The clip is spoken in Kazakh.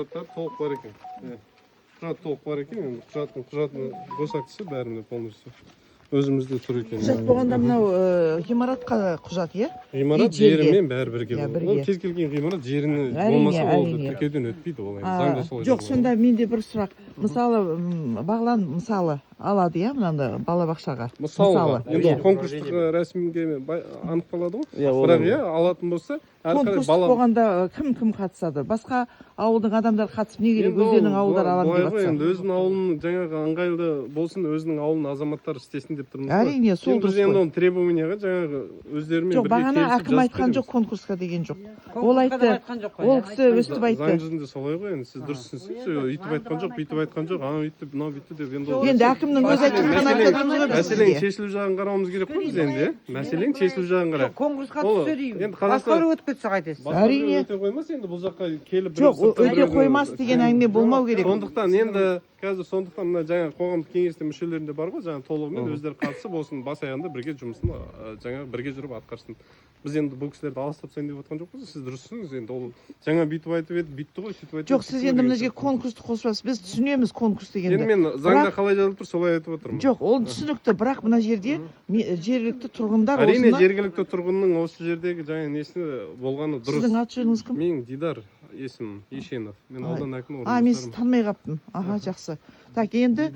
Толық бар екен. Құжат толық бар екен. Енді құжатын босатса бәрінде полностью. Өзімізде тұр екен. Құжат болғанда мынау ғимаратқа құжат, иә? Ғимарат жерімен бәрі бірге Иә, болады. бірге. Ол кез келген ғимарат жеріне Әрине, болмаса ол әрине. тіркеуден өтпейді ол. Заңда солай. Жоқ, сонда менде бір сұрақ. Мысалы, бағлан мысалы алады, иә, мынанда балабақшаға. Мысалы, енді иә. конкурстық рәсімге анықталады ғой. Иә, Бірақ иә, алатын болса, Конкурс болғанда кім қатысады? Басқа ауылдың адамдар қатысып не керек? Өздерінің ауылдары аламын деп жатса. Енді өзінің ауылының жаңағы ыңғайлы болсын, өзінің ауылының азаматтары істесін деп тұрмыз. Әрине, сол дұрыс Біз енді оны требованияға жаңағы өздерімен жоқ, бірге бағана келісіп әкім айтқан жоқ, конкурсқа деген жоқ. Ол айтты, ол кісі өстіп айтты. Заң жүзінде солай ғой, енді сіз дұрыс түсінсеңіз, өйтіп айтқан жоқ, бүйтіп айтқан жоқ, анау өйтті, мынау бүйтті деп енді әкімнің өзі айтып жатқан айтқанымыз ғой біз мәселенің сізге. шешілу жағын қарауымыз керек қой біз енді, мәселенің шешілу жағын қарайық. Конкурсқа түссе деймін. Енді Басқалар өтіп кетсе қайтесіз. Әрине. өте қоймас енді бұл жаққа келіп Жоқ, өте қоймас деген әңгіме болмау керек. Сондықтан енді қазір мына жаңағы қоғамдық кеңестің мүшелерінде бар ғой, жаңағы толығымен өздері қатысып осының бас аяғында бірге жұмысын жаңағы бірге жүріп атқарсын. Біз енді бұл кісілерді аластап тастайын деп жатқан жоқпыз. Сіз дұрыс түсініңіз, енді ол жаңа бүйтіп айтып еді, бүйтті ғой, сөйтіп айтып. Жоқ, сіз енді мына жерге конкурсты қосасыз. Біз түсінеміз конкурс дегенді. Енді мен заңда қалай жазылып тұр, солай айтып отырмын. Жоқ, ол түсінікті, бірақ мына жерде жергілікті тұрғындар әрине жергілікті тұрғынның осы жердегі жаңа несі болғаны дұрыс. Сіздің аты жөніңіз кім? Мен Дидар есімім, Ешенов. Мен аудан әкімі мен сізді танымай қалыппын. Аха, жақсы. Так, енді